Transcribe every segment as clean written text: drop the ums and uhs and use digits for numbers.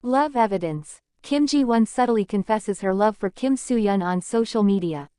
Love evidence. Kim Ji-won subtly confesses her love for Kim Soo-Hyun on social media.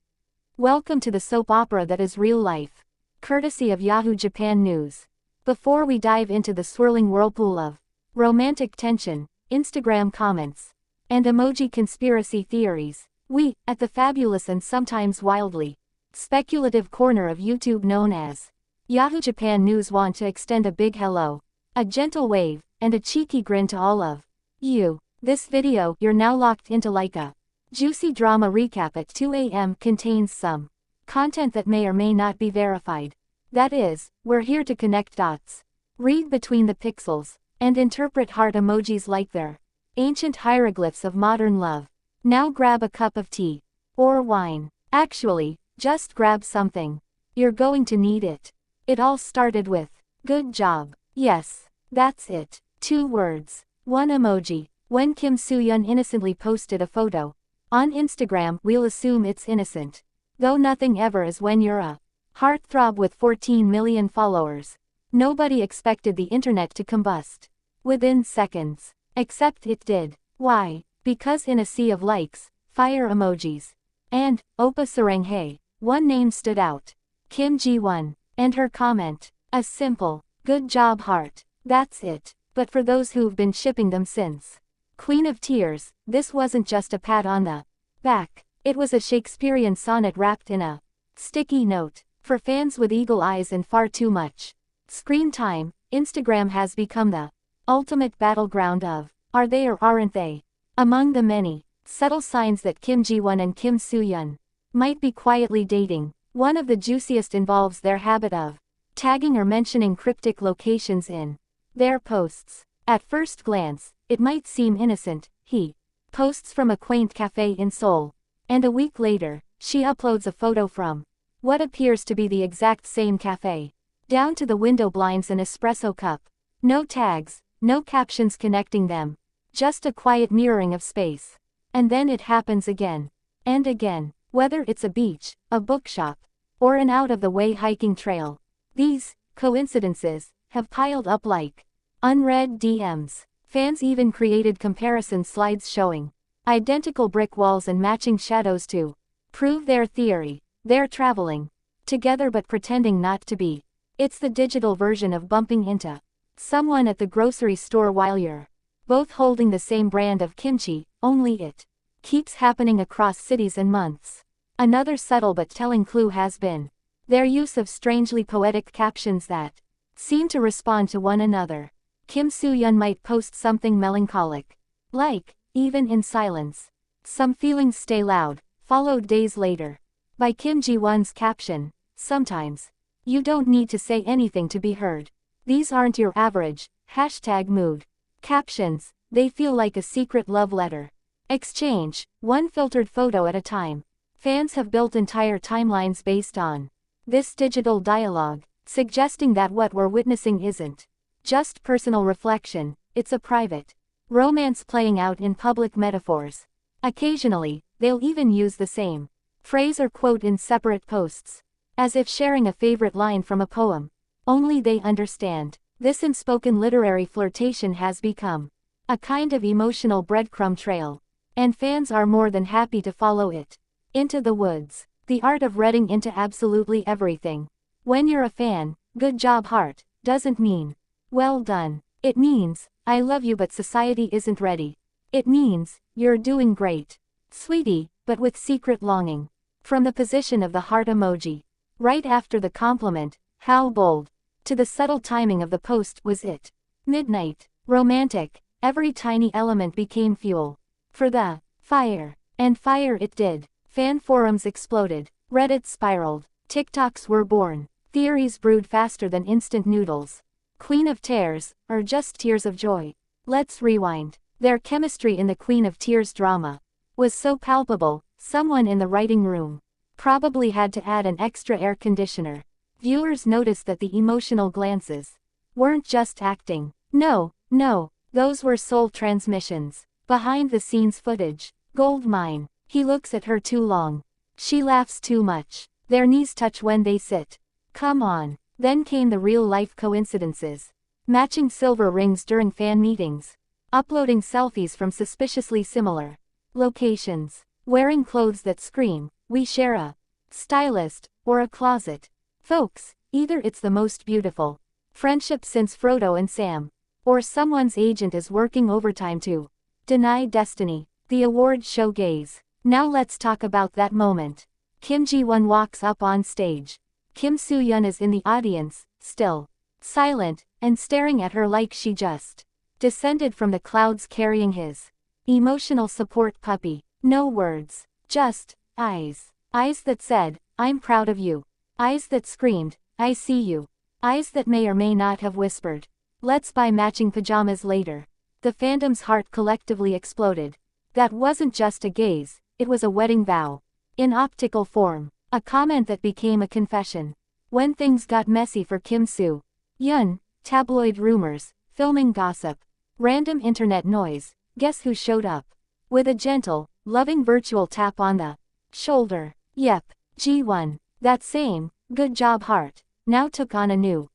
Welcome to the soap opera that is real life. Courtesy of Yahoo Japan News. Before we dive into the swirling whirlpool of romantic tension, Instagram comments, and emoji conspiracy theories, we, at the fabulous and sometimes wildly speculative corner of YouTube known as Yahoo Japan News, want to extend a big hello, a gentle wave, and a cheeky grin to all of you. This video you're now locked into like a juicy drama recap at 2 a.m. contains some content that may or may not be verified. That is, we're here to connect dots, read between the pixels, and interpret heart emojis like they're ancient hieroglyphs of modern love. Now grab a cup of tea or wine. Actually, just grab something. You're going to need it. It all started with good job. Yes, that's it. 2 words, 1 emoji. When Kim Soo-Hyun innocently posted a photo on Instagram, we'll assume it's innocent. Though nothing ever is when you're a heartthrob with 14 million followers. Nobody expected the internet to combust within seconds. Except it did. Why? Because in a sea of likes, fire emojis, and Oppa Saranghae, one name stood out. Kim Ji-won. And her comment, a simple, good job heart. That's it. But for those who've been shipping them since Queen of Tears, this wasn't just a pat on the back. It was a Shakespearean sonnet wrapped in a sticky note. For fans with eagle eyes and far too much screen time, Instagram has become the ultimate battleground of are they or aren't they? Among the many subtle signs that Kim Ji-won and Kim Soo-Hyun might be quietly dating, one of the juiciest involves their habit of tagging or mentioning cryptic locations in their posts. At first glance, it might seem innocent. He posts from a quaint cafe in Seoul, and a week later, she uploads a photo from what appears to be the exact same cafe, down to the window blinds and espresso cup. No tags, no captions connecting them, just a quiet mirroring of space. And then it happens again and again, whether it's a beach, a bookshop, or an out-of-the-way hiking trail. These coincidences have piled up like unread DMs. Fans even created comparison slides showing identical brick walls and matching shadows to prove their theory. They're traveling together but pretending not to be. It's the digital version of bumping into someone at the grocery store while you're both holding the same brand of kimchi, only it keeps happening across cities and months. Another subtle but telling clue has been their use of strangely poetic captions that seem to respond to one another. Kim Soo-Hyun might post something melancholic, like, even in silence, some feelings stay loud, followed days later by Kim Ji-won's caption, sometimes you don't need to say anything to be heard. These aren't your average #mood captions, they feel like a secret love letter exchange, one filtered photo at a time. Fans have built entire timelines based on this digital dialogue, suggesting that what we're witnessing isn't just personal reflection, it's a private romance playing out in public metaphors. Occasionally, they'll even use the same phrase or quote in separate posts, as if sharing a favorite line from a poem. Only they understand. This unspoken literary flirtation has become a kind of emotional breadcrumb trail, and fans are more than happy to follow it into the woods. The art of reading into absolutely everything. When you're a fan, good job heart doesn't mean well done. It means, I love you but society isn't ready. It means, you're doing great, sweetie, but with secret longing. From the position of the heart emoji, right after the compliment, how bold, to the subtle timing of the post was it midnight, romantic, every tiny element became fuel for the fire. And fire it did. Fan forums exploded, Reddit spiraled, TikToks were born, theories brewed faster than instant noodles. Queen of Tears, or just tears of joy? Let's rewind. Their chemistry in the Queen of Tears drama was so palpable, someone in the writing room probably had to add an extra air conditioner. Viewers noticed that the emotional glances weren't just acting. No, those were soul transmissions. Behind the scenes footage. Gold mine. He looks at her too long. She laughs too much. Their knees touch when they sit. Come on. Then came the real-life coincidences. Matching silver rings during fan meetings. uploading selfies from suspiciously similar locations, wearing clothes that scream, "We share a stylist," or a closet. Folks, either it's the most beautiful friendship since Frodo and Sam, or someone's agent is working overtime to deny destiny. The award show gaze. Now let's talk about that moment. Kim Ji-won walks up on stage. Kim Soo-Hyun is in the audience, still silent, and staring at her like she just descended from the clouds carrying his emotional support puppy. No words, just eyes. Eyes that said, "I'm proud of you." Eyes that screamed, "I see you." Eyes that may or may not have whispered, "Let's buy matching pajamas later." The fandom's heart collectively exploded. That wasn't just a gaze, it was a wedding vow. In optical form, a comment that became a confession. When things got messy for Kim Soo-Hyun, tabloid rumors, filming gossip, random internet noise, guess who showed up? With a gentle, loving virtual tap on the shoulder. Yep, G1. That same, "good job" heart, now took on a new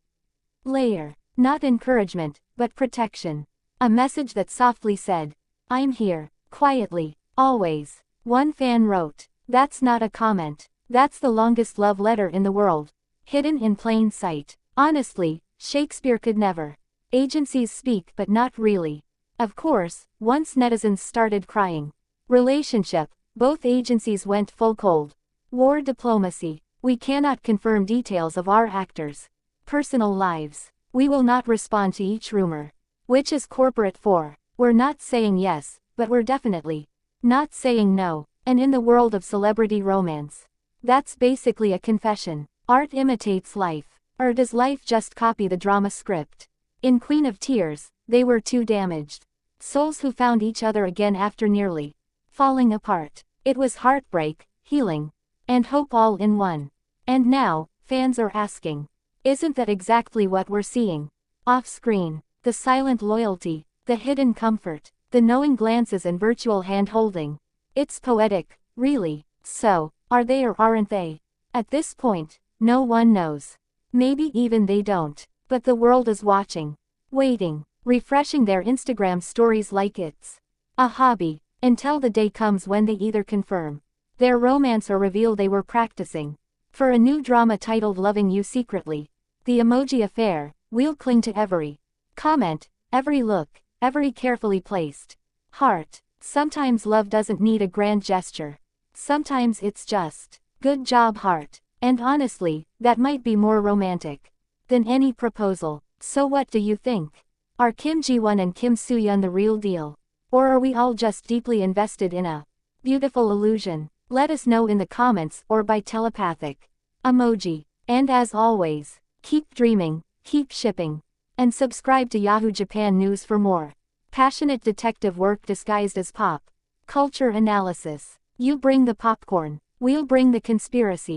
layer. Not encouragement, but protection. A message that softly said, "I'm here, quietly, always." One fan wrote, "That's not a comment. That's the longest love letter in the world. Hidden in plain sight. Honestly, Shakespeare could never." Agencies speak but not really. Of course, once netizens started crying. Relationship, both agencies went full cold war diplomacy. "We cannot confirm details of our actors' personal lives. We will not respond to each rumor." Which is corporate for, "We're not saying yes, but we're definitely not saying no." And in the world of celebrity romance, that's basically a confession. Art imitates life. Or does life just copy the drama script? In Queen of Tears, they were two damaged souls who found each other again after nearly falling apart. It was heartbreak, healing, and hope all in one. And now, fans are asking, isn't that exactly what we're seeing? Off-screen, the silent loyalty, the hidden comfort, the knowing glances and virtual hand-holding. It's poetic, really. So, are they or aren't they? At this point, no one knows. Maybe even they don't. But the world is watching, waiting, refreshing their Instagram stories like it's a hobby, until the day comes when they either confirm their romance or reveal they were practicing for a new drama titled Loving You Secretly. The emoji affair, we'll cling to every comment, every look, every carefully placed heart. Sometimes love doesn't need a grand gesture. Sometimes it's just, "Good job heart." And honestly, that might be more romantic than any proposal. So what do you think? Are Kim Ji-won and Kim Soo-hyun the real deal? Or are we all just deeply invested in a beautiful illusion? Let us know in the comments or by telepathic emoji. And as always, keep dreaming, keep shipping, and subscribe to Yahoo Japan News for more passionate detective work disguised as pop culture analysis. You bring the popcorn, we'll bring the conspiracy.